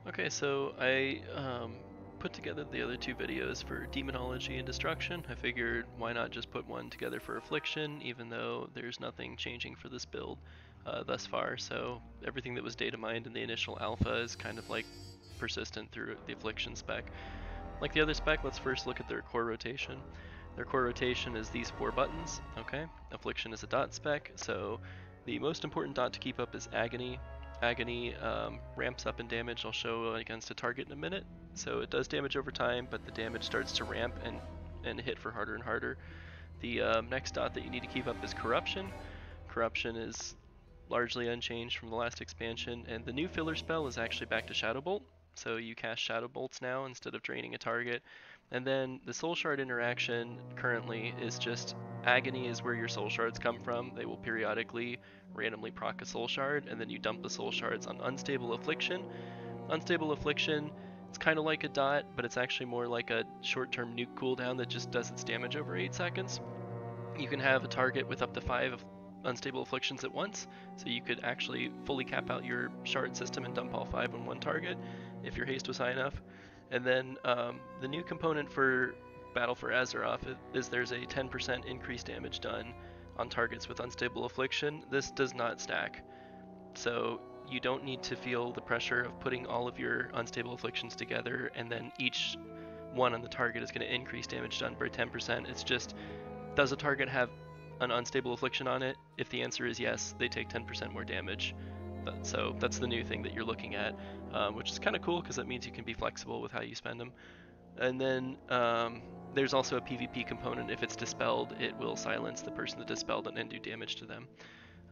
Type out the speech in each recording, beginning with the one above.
Okay, so I put together the other two videos for Demonology and Destruction. I figured why not just put one together for Affliction, even though there's nothing changing for this build thus far. So everything that was data mined in the initial alpha is kind of like persistent through the Affliction spec. Like the other spec, let's first look at their core rotation. Their core rotation is these 4 buttons, okay? Affliction is a dot spec, so the most important dot to keep up is Agony. Agony ramps up in damage. I'll show against a target in a minute. So it does damage over time, but the damage starts to ramp and hit for harder and harder. The next dot that you need to keep up is Corruption. Corruption is largely unchanged from the last expansion, and the new filler spell is actually back to Shadow Bolt. So you cast Shadow Bolts now instead of draining a target. And then the Soul Shard interaction currently is just Agony is where your Soul Shards come from. They will periodically randomly proc a Soul Shard, and then you dump the Soul Shards on Unstable Affliction. Unstable Affliction, it's kind of like a dot, but it's actually more like a short-term nuke cooldown that just does its damage over 8 seconds. You can have a target with up to 5 Unstable Afflictions at once, so you could actually fully cap out your shard system and dump all 5 on one target if your haste was high enough. And then the new component for Battle for Azeroth is there's a 10% increased damage done on targets with Unstable Affliction. This does not stack, so you don't need to feel the pressure of putting all of your Unstable Afflictions together and then each one on the target is going to increase damage done by 10%. It's just, does a target have an Unstable Affliction on it? If the answer is yes, they take 10% more damage. So that's the new thing that you're looking at, which is kind of cool because that means you can be flexible with how you spend them. And then there's also a PvP component. If it's dispelled, it will silence the person that dispelled it and do damage to them.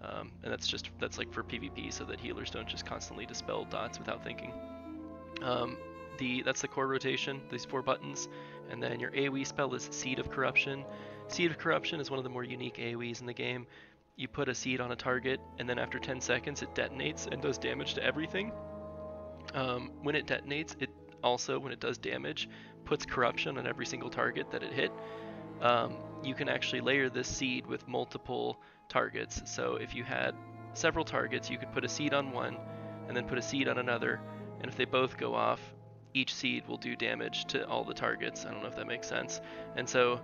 And that's like for PvP, so that healers don't just constantly dispel dots without thinking. That's the core rotation, these 4 buttons. And then your AoE spell is Seed of Corruption. Seed of Corruption is one of the more unique AoEs in the game. You put a seed on a target, and then after 10 seconds it detonates and does damage to everything. When it detonates, it also, when it does damage, puts Corruption on every single target that it hit. You can actually layer this seed with multiple targets. So if you had several targets, you could put a seed on one, and then put a seed on another, and if they both go off, each seed will do damage to all the targets. I don't know if that makes sense. And so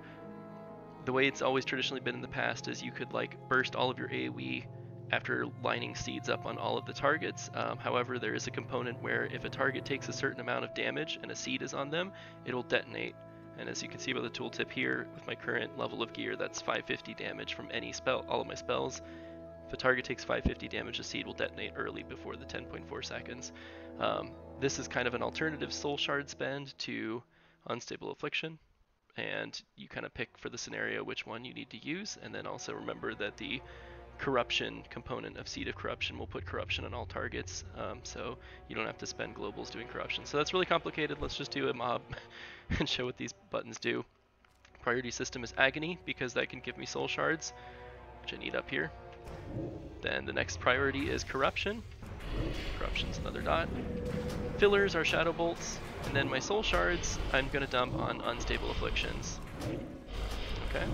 the way it's always traditionally been in the past is you could like burst all of your AoE after lining seeds up on all of the targets. However, there is a component where if a target takes a certain amount of damage and a seed is on them, it'll detonate. And as you can see by the tooltip here, with my current level of gear, that's 550 damage from any spell, all of my spells. If a target takes 550 damage, a seed will detonate early before the 10.4 seconds. This is kind of an alternative Soul Shard spend to Unstable Affliction, and you kind of pick for the scenario which one you need to use, and then also remember that the Corruption component of Seed of Corruption will put Corruption on all targets, so you don't have to spend globals doing Corruption. So that's really complicated. Let's just do a mob and show what these buttons do. Priority system is Agony, because that can give me Soul Shards, which I need up here. Then the next priority is Corruption. Corruption's another dot. Fillers are Shadow Bolts, and then my Soul Shards I'm going to dump on Unstable Afflictions. Okay.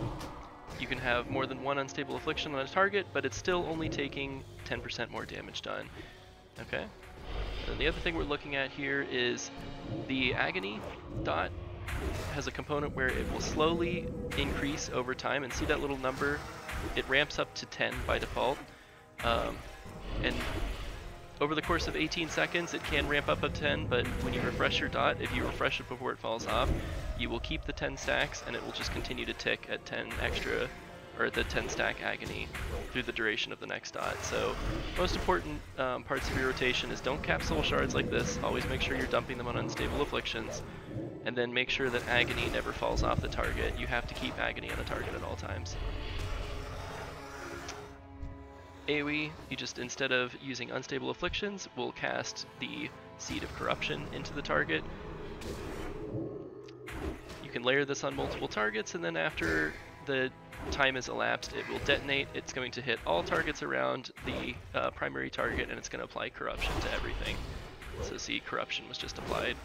You can have more than one Unstable Affliction on a target, but it's still only taking 10% more damage done. Okay. And then the other thing we're looking at here is the Agony dot has a component where it will slowly increase over time, and see that little number? It ramps up to 10 by default. And over the course of 18 seconds, it can ramp up to 10, but when you refresh your dot, if you refresh it before it falls off, you will keep the 10 stacks, and it will just continue to tick at 10 extra, or at the 10 stack Agony through the duration of the next dot. So most important parts of your rotation is don't cap Soul Shards like this. Always make sure you're dumping them on Unstable Afflictions, and then make sure that Agony never falls off the target. You have to keep Agony on the target at all times. AoE, you just, instead of using Unstable Afflictions, will cast the Seed of Corruption into the target. You can layer this on multiple targets, and then after the time is elapsed, it will detonate. It's going to hit all targets around the primary target, and it's going to apply Corruption to everything. So see, Corruption was just applied.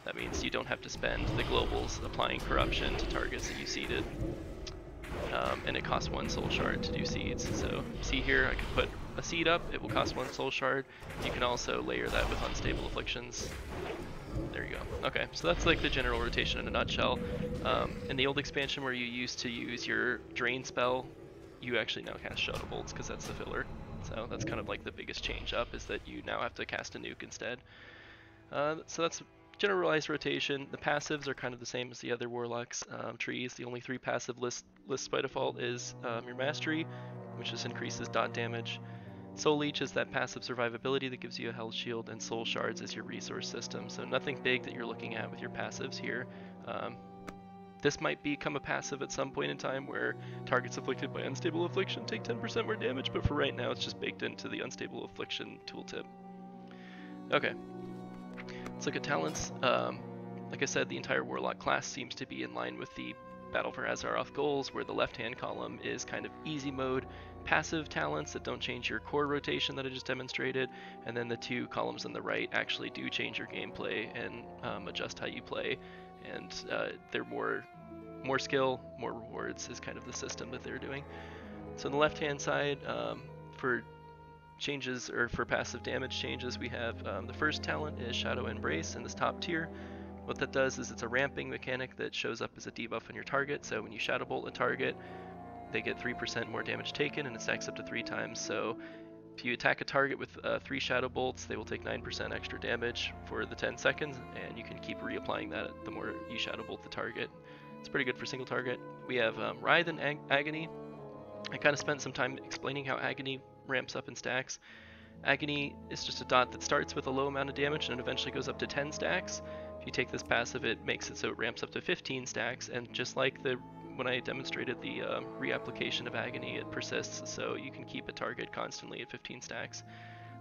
That means you don't have to spend the globals applying Corruption to targets that you seeded. And it costs 1 Soul Shard to do seeds. So see here, I could put a seed up, it will cost 1 soul shard. You can also layer that with Unstable Afflictions. There you go. Okay, so that's like the general rotation in a nutshell. In the old expansion where you used to use your drain spell, you actually now cast Shadow Bolts because that's the filler. So that's kind of like the biggest change up, is that you now have to cast a nuke instead. So that's generalized rotation. The passives are kind of the same as the other Warlocks trees. The only 3 passive lists by default is your Mastery, which just increases dot damage. Soul Leech is that passive survivability that gives you a health shield, and Soul Shards is your resource system. So nothing big that you're looking at with your passives here. This might become a passive at some point in time where targets afflicted by Unstable Affliction take 10% more damage, but for right now it's just baked into the Unstable Affliction tooltip. Okay, let's look at talents. Like I said, the entire Warlock class seems to be in line with the Battle for Azeroth goals, where the left-hand column is kind of easy mode, passive talents that don't change your core rotation that I just demonstrated, and then the 2 columns on the right actually do change your gameplay and adjust how you play, and they're more skill, more rewards is kind of the system that they're doing. So on the left-hand side, for changes, or for passive damage changes, we have the first talent is Shadow Embrace in this top tier. What that does is it's a ramping mechanic that shows up as a debuff on your target. So when you Shadow Bolt a target, they get 3% more damage taken, and it stacks up to 3 times. So if you attack a target with 3 Shadow Bolts, they will take 9% extra damage for the 10 seconds, and you can keep reapplying that the more you Shadow Bolt the target. It's pretty good for single target. We have Writhe and Agony. I kind of spent some time explaining how Agony ramps up in stacks. Agony is just a dot that starts with a low amount of damage and eventually goes up to 10 stacks. If you take this passive, it makes it so it ramps up to 15 stacks, and just like when I demonstrated the reapplication of Agony, it persists, so you can keep a target constantly at 15 stacks.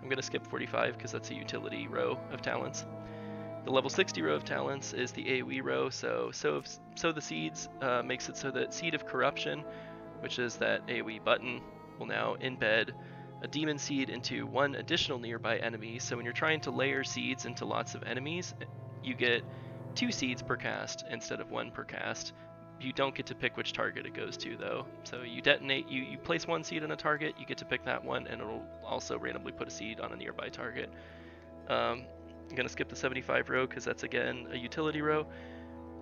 I'm going to skip 45 because that's a utility row of talents. The level 60 row of talents is the AoE row, so the Seeds makes it so that Seed of Corruption, which is that AoE button, will now embed a demon seed into 1 additional nearby enemy. So when you're trying to layer seeds into lots of enemies, you get 2 seeds per cast instead of 1 per cast. You don't get to pick which target it goes to though. So you detonate, you place 1 seed on a target, you get to pick that one, and it'll also randomly put a seed on a nearby target. I'm gonna skip the 75 row because that's again a utility row.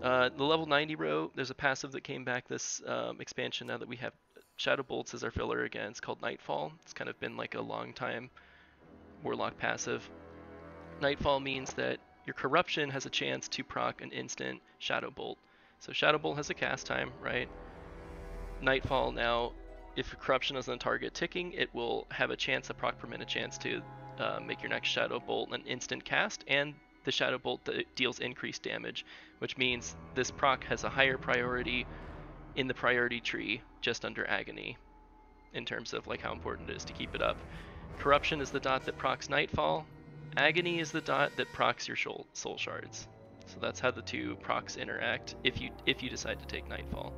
The level 90 row, there's a passive that came back this expansion now that we have Shadow Bolts as our filler again. It's called Nightfall. It's kind of been like a long time Warlock passive. Nightfall means that your Corruption has a chance to proc an instant Shadow Bolt. So Shadow Bolt has a cast time, right? Nightfall now, if your Corruption is on target ticking, it will have a chance, a proc per minute chance to make your next Shadow Bolt an instant cast, and the Shadow Bolt deals increased damage, which means this proc has a higher priority in the priority tree just under Agony in terms of like how important it is to keep it up. Corruption is the dot that procs Nightfall. Agony is the dot that procs your soul shards. So that's how the 2 procs interact if you decide to take Nightfall.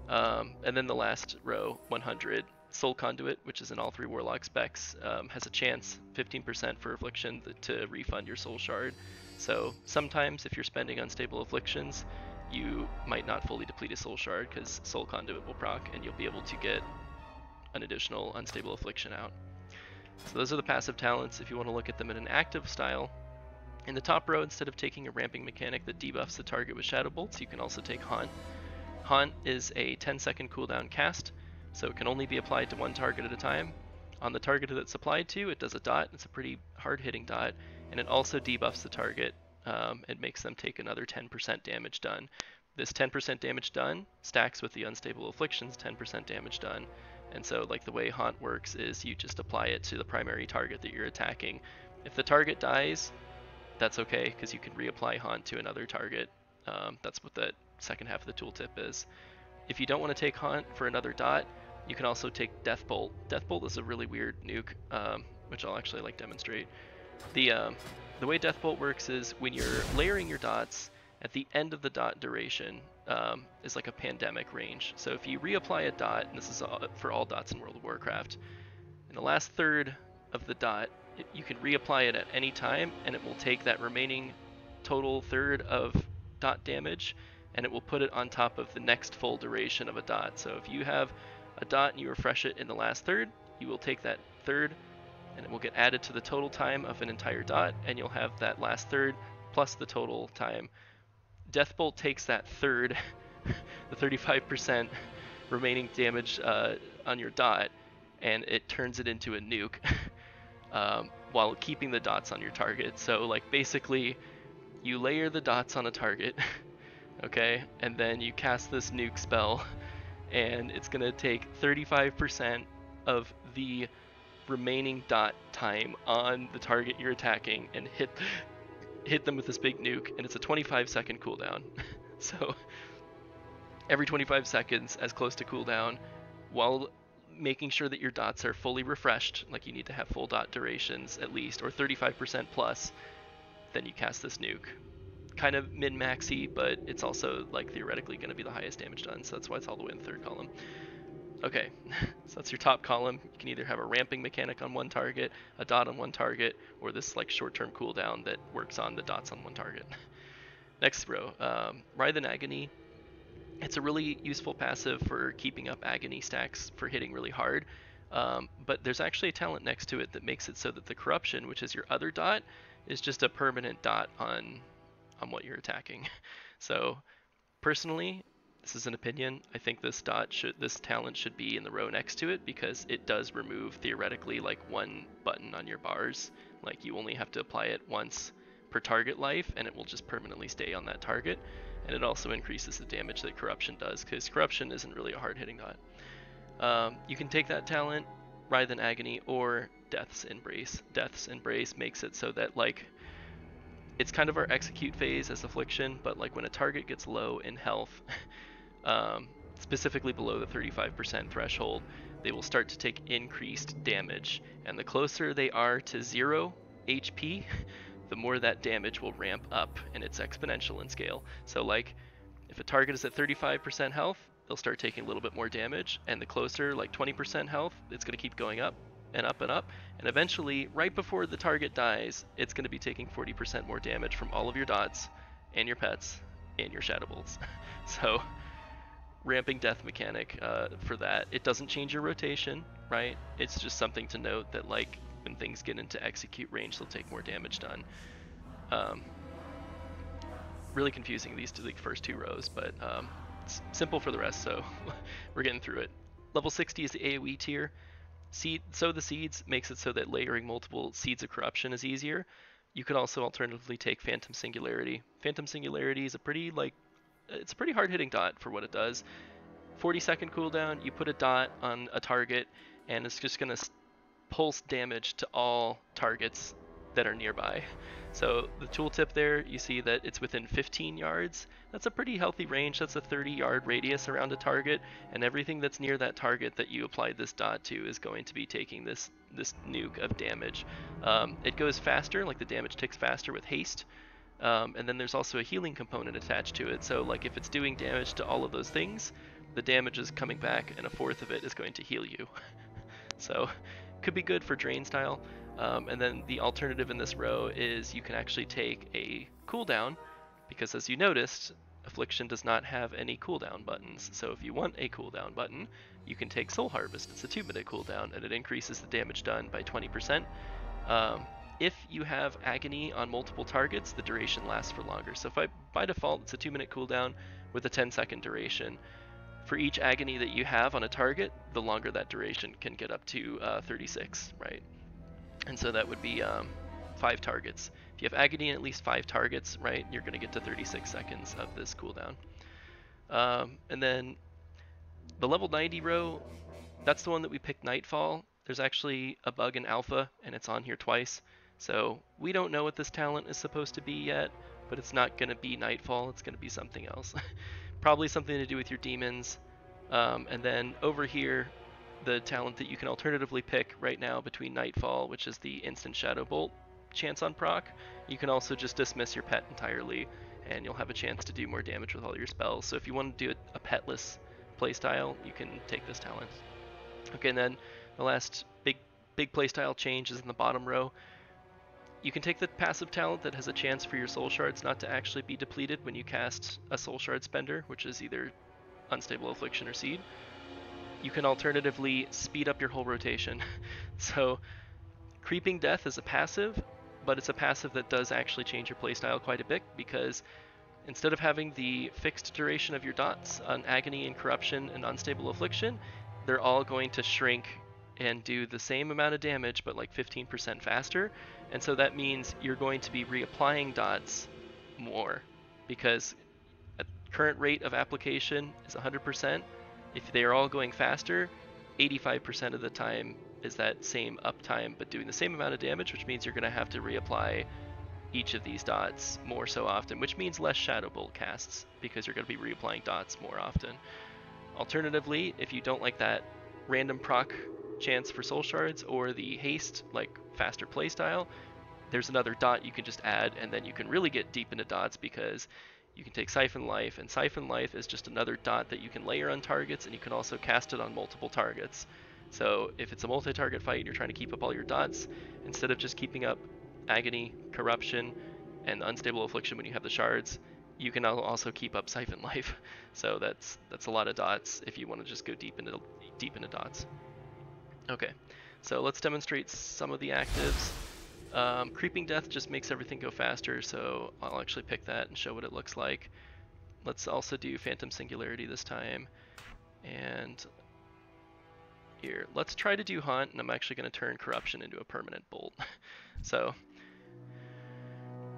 And then the last row, 100, Soul Conduit, which is in all 3 Warlock specs, has a chance, 15% for Affliction, to refund your soul shard. So sometimes if you're spending Unstable Afflictions, you might not fully deplete a soul shard because Soul Conduit will proc, and you'll be able to get an additional Unstable Affliction out. So those are the passive talents. If you want to look at them in an active style, in the top row, instead of taking a ramping mechanic that debuffs the target with Shadow Bolts, you can also take Haunt. Haunt is a 10-second cooldown cast, so it can only be applied to 1 target at a time. On the target that it's applied to, it does a dot. It's a pretty hard-hitting dot, and it also debuffs the target. It makes them take another 10% damage done. This 10% damage done stacks with the Unstable Afflictions 10% damage done. And so like the way Haunt works is you just apply it to the primary target that you're attacking. If the target dies, that's okay because you can reapply Haunt to another target. That's what that second half of the tooltip is. If you don't want to take Haunt for another dot, you can also take Death Bolt. Death Bolt is a really weird nuke, which I'll actually like demonstrate. The way Death Bolt works is when you're layering your dots, at the end of the dot duration is like a pandemic range. So if you reapply a dot, and this is for all dots in World of Warcraft, in the last third of the dot, you can reapply it at any time, and it will take that remaining total third of dot damage, and it will put it on top of the next full duration of a dot. So if you have a dot and you refresh it in the last third, you will take that third, and it will get added to the total time of an entire dot, and you'll have that last third plus the total time. Deathbolt takes that third, the 35% remaining damage on your dot, and it turns it into a nuke while keeping the dots on your target. So like basically you layer the dots on a target, okay, and then you cast this nuke spell, and it's gonna take 35% of the remaining dot time on the target you're attacking and hit them with this big nuke, and it's a 25-second cooldown. So every 25 seconds as close to cooldown, while making sure that your dots are fully refreshed, like you need to have full dot durations at least, or 35% plus, then you cast this nuke. Kind of min-maxy, but it's also like theoretically going to be the highest damage done, so that's why it's all the way in the third column. Okay, so that's your top column. You can either have a ramping mechanic on one target, a dot on one target, or this like short-term cooldown that works on the dots on one target. Next row, Writhe in Agony. It's a really useful passive for keeping up agony stacks for hitting really hard, but there's actually a talent next to it that makes it so that the Corruption, which is your other dot, is just a permanent dot on what you're attacking. So personally, this is an opinion, I think this talent should be in the row next to it, because it does remove theoretically like one button on your bars. Like you only have to apply it once per target life, and it will just permanently stay on that target. And it also increases the damage that Corruption does, because Corruption isn't really a hard hitting dot. You can take that talent, Writhe in Agony, or Death's Embrace. Death's Embrace makes it so that like it's kind of our execute phase as Affliction, but like when a target gets low in health, specifically below the 35% threshold, they will start to take increased damage, and the closer they are to 0 HP, the more that damage will ramp up, and it's exponential in scale. So like if a target is at 35% health, they'll start taking a little bit more damage, and the closer, like 20% health, it's going to keep going up and up and up, and eventually right before the target dies, it's going to be taking 40% more damage from all of your dots and your pets and your shadow bolts. So ramping death mechanic for that. It doesn't change your rotation, right? It's just something to note that like when things get into execute range, they'll take more damage done. Really confusing, these first two rows, but it's simple for the rest, so we're getting through it. Level 60 is the AoE tier. Sow the Seeds makes it so that layering multiple Seeds of Corruption is easier. You could also alternatively take Phantom Singularity. Phantom Singularity is a pretty hard hitting dot for what it does. 40-second cooldown, you put a dot on a target, and it's just going to pulse damage to all targets that are nearby. So the tooltip there, you see that it's within 15 yards. That's a pretty healthy range. That's a 30-yard radius around a target, and everything that's near that target that you applied this dot to is going to be taking this nuke of damage. It goes faster, like the damage ticks faster with haste, and then there's also a healing component attached to it. So like if it's doing damage to all of those things, the damage is coming back, and a fourth of it is going to heal you. So could be good for drain style. And then the alternative in this row is you can actually take a cooldown, because as you noticed, Affliction does not have any cooldown buttons. So if you want a cooldown button, you can take Soul Harvest. It's a 2-minute cooldown, and it increases the damage done by 20%. If you have Agony on multiple targets, the duration lasts for longer. So by default, it's a 2-minute cooldown with a 10-second duration. For each Agony that you have on a target, the longer that duration can get up to 36, right? And so that would be 5 targets. If you have Agony in at least 5 targets, right, you're going to get to 36 seconds of this cooldown. And then the level 90 row, that's the one that we picked Nightfall. There's actually a bug in alpha, and it's on here twice. So we don't know what this talent is supposed to be yet, but it's not going to be Nightfall. It's going to be something else. Probably something to do with your demons. And then over here, the talent that you can alternatively pick right now between Nightfall, which is the instant Shadow Bolt chance on proc. You can also just dismiss your pet entirely, and you'll have a chance to do more damage with all your spells. So if you want to do a petless playstyle, you can take this talent. Okay, and then the last big playstyle change is in the bottom row. You can take the passive talent that has a chance for your soul shards not to actually be depleted when you cast a soul shard spender, which is either Unstable Affliction or Seed. you can alternatively speed up your whole rotation. So Creeping Death is a passive, but it's a passive that does actually change your playstyle quite a bit, because instead of having the fixed duration of your dots on Agony and Corruption and Unstable Affliction, they're all going to shrink and do the same amount of damage, but like 15% faster. And so that means you're going to be reapplying dots more, because at current rate of application is 100%. If they are all going faster, 85% of the time is that same uptime, but doing the same amount of damage, which means you're going to have to reapply each of these dots more so often, which means less Shadow Bolt casts, because you're going to be reapplying dots more often. Alternatively, if you don't like that random proc chance for soul shards or the haste, like faster playstyle, there's another dot you can just add, and then you can really get deep into dots, because you can take Siphon Life, and Siphon Life is just another dot that you can layer on targets, and you can also cast it on multiple targets. So if it's a multi-target fight and you're trying to keep up all your dots, instead of just keeping up Agony, Corruption, and Unstable Affliction when you have the shards, you can also keep up Siphon Life. So that's a lot of dots if you want to just go deep into dots. Okay, so let's demonstrate some of the actives. Creeping Death just makes everything go faster, so I'll actually pick that and show what it looks like. Let's also do Phantom Singularity this time. And here, let's try to do Haunt, and I'm actually going to turn Corruption into a permanent bolt. So,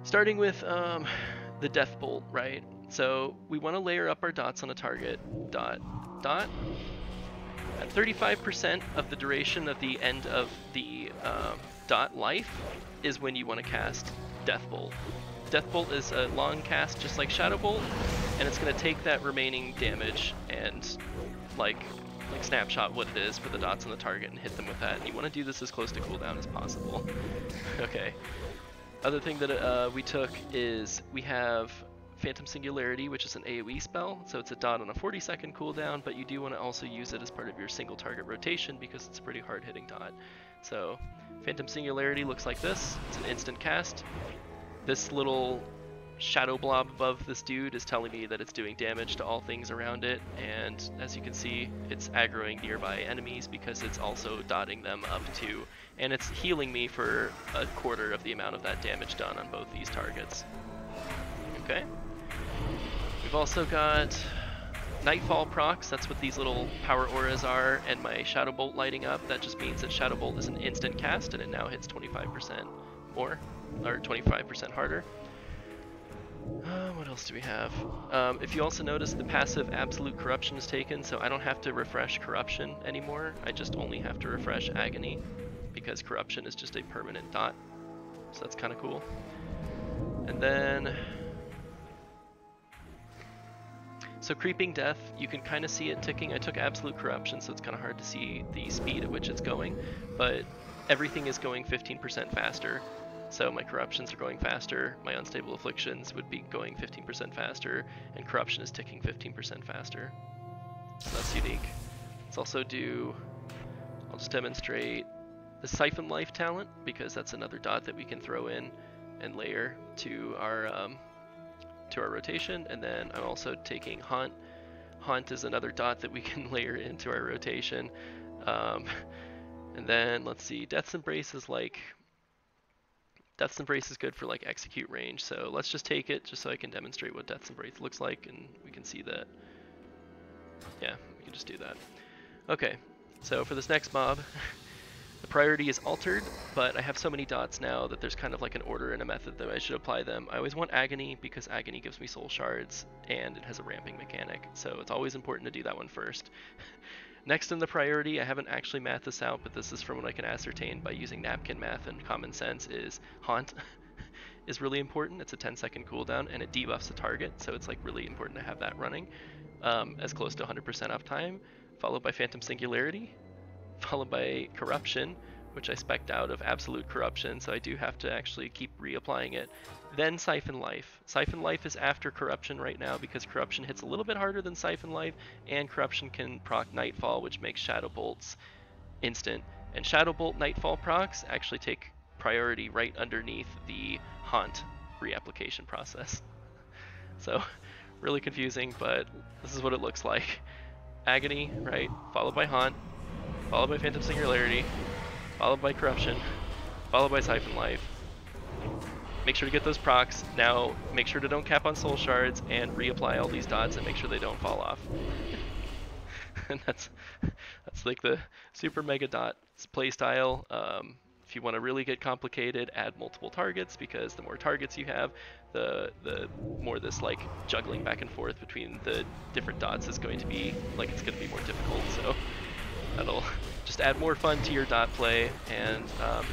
starting with the Death Bolt, right? So we want to layer up our dots on a target. Dot, dot. At 35% of the duration of the end of the dot life is when you want to cast Death Bolt. Death Bolt is a long cast just like Shadow Bolt, and it's going to take that remaining damage and like snapshot what it is for the dots on the target and hit them with that. And you want to do this as close to cooldown as possible. Okay. Other thing that we took is we have Phantom Singularity, which is an AoE spell, so it's a dot on a 40-second cooldown, but you do want to also use it as part of your single target rotation because it's a pretty hard-hitting dot. So Phantom Singularity looks like this. It's an instant cast. This little shadow blob above this dude is telling me that it's doing damage to all things around it, and as you can see, it's aggroing nearby enemies because it's also dotting them up too, and it's healing me for a quarter of the amount of that damage done on both these targets. Okay. We've also got Nightfall procs, that's what these little power auras are, and my Shadow Bolt lighting up. That just means that Shadow Bolt is an instant cast, and it now hits 25% more, or 25% harder. What else do we have? If you also notice, the passive Absolute Corruption is taken, so I don't have to refresh Corruption anymore. I just only have to refresh Agony, because Corruption is just a permanent dot. So that's kind of cool. And then... so Creeping Death, you can kind of see it ticking. I took Absolute Corruption, so it's kind of hard to see the speed at which it's going, but everything is going 15% faster. So my Corruptions are going faster, my Unstable Afflictions would be going 15% faster, and Corruption is ticking 15% faster. So that's unique. Let's also do, I'll just demonstrate the Siphon Life talent, because that's another dot that we can throw in and layer to our rotation. And then I'm also taking Haunt. Haunt is another dot that we can layer into our rotation. And then let's see, Death's Embrace is like, Death's Embrace is good for like execute range, so let's just take it just so I can demonstrate what Death's Embrace looks like, and we can see that. Yeah, we can just do that. Okay, so for this next mob, the priority is altered, but I have so many dots now that there's kind of like an order and a method that I should apply them. I always want Agony because Agony gives me soul shards and it has a ramping mechanic, so it's always important to do that one first. Next in the priority, I haven't actually mathed this out, but this is from what I can ascertain by using napkin math and common sense, is Haunt is really important. It's a 10-second cooldown and it debuffs the target, so it's like really important to have that running as close to 100% uptime, followed by Phantom Singularity, followed by Corruption, which I spec'd out of Absolute Corruption, so I do have to actually keep reapplying it. Then Siphon Life. Siphon Life is after Corruption right now because Corruption hits a little bit harder than Siphon Life, and Corruption can proc Nightfall, which makes Shadow Bolts instant. And Shadow Bolt Nightfall procs actually take priority right underneath the Haunt reapplication process. So, really confusing, but this is what it looks like. Agony, right? Followed by Haunt, followed by Phantom Singularity, followed by Corruption, followed by Siphon Life. Make sure to get those procs. Now, make sure to don't cap on soul shards and reapply all these dots and make sure they don't fall off. And that's like the super mega dot playstyle. If you want to really get complicated, add multiple targets, because the more targets you have, the more this like juggling back and forth between the different dots is going to be like, it's going to be more difficult. So that'll just add more fun to your dot play, and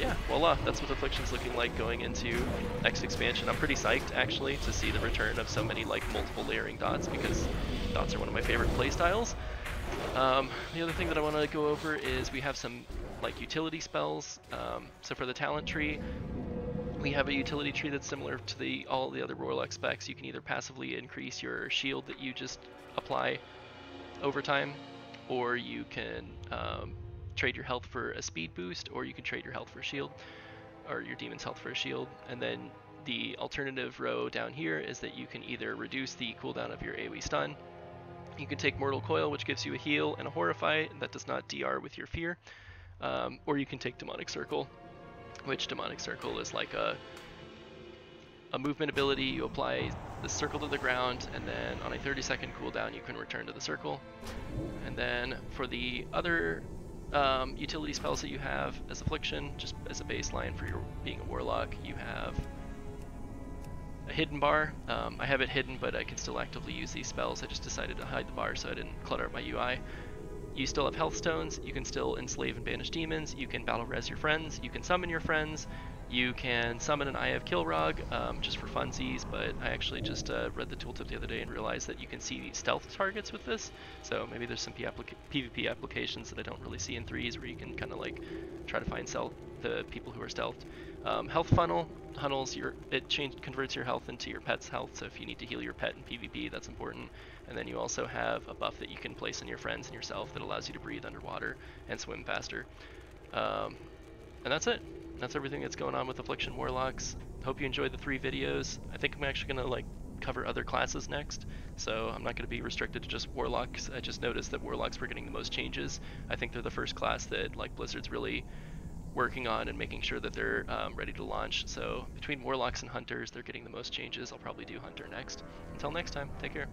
yeah, voila, that's what Affliction's looking like going into next expansion. I'm pretty psyched actually to see the return of so many like multiple layering dots, because dots are one of my favorite playstyles. The other thing that I want to go over is we have some like utility spells. So for the talent tree, we have a utility tree that's similar to all the other Warlock specs. You can either passively increase your shield that you just apply over time, or you can trade your health for a speed boost, or you can trade your health for a shield, or your demon's health for a shield. And then the alternative row down here is that you can either reduce the cooldown of your AoE stun. You can take Mortal Coil, which gives you a heal and a Horrify, and that does not DR with your fear. Or you can take Demonic Circle, which Demonic Circle is like a movement ability. You apply the circle to the ground, and then on a 30-second cooldown you can return to the circle. And then for the other utility spells that you have as Affliction, just as a baseline for your being a Warlock, you have a hidden bar. I have it hidden, but I can still actively use these spells. I just decided to hide the bar so I didn't clutter up my UI. You still have health stones. You can still enslave and banish demons. You can battle res your friends. You can summon your friends. You can summon an Eye of Kilrog just for funsies, but I actually just read the tooltip the other day and realized that you can see stealth targets with this. So maybe there's some PvP applications that I don't really see in 3s where you can kind of like try to find the people who are stealthed. Health funnel converts your health into your pet's health, so if you need to heal your pet in PvP, that's important. And then you also have a buff that you can place on your friends and yourself that allows you to breathe underwater and swim faster. And that's it. That's everything that's going on with Affliction Warlocks. Hope you enjoyed the 3 videos. I think I'm actually going to like cover other classes next, so I'm not going to be restricted to just Warlocks. I just noticed that Warlocks were getting the most changes. I think they're the first class that like Blizzard's really working on and making sure that they're ready to launch. So between Warlocks and Hunters, they're getting the most changes. I'll probably do Hunter next. Until next time, take care.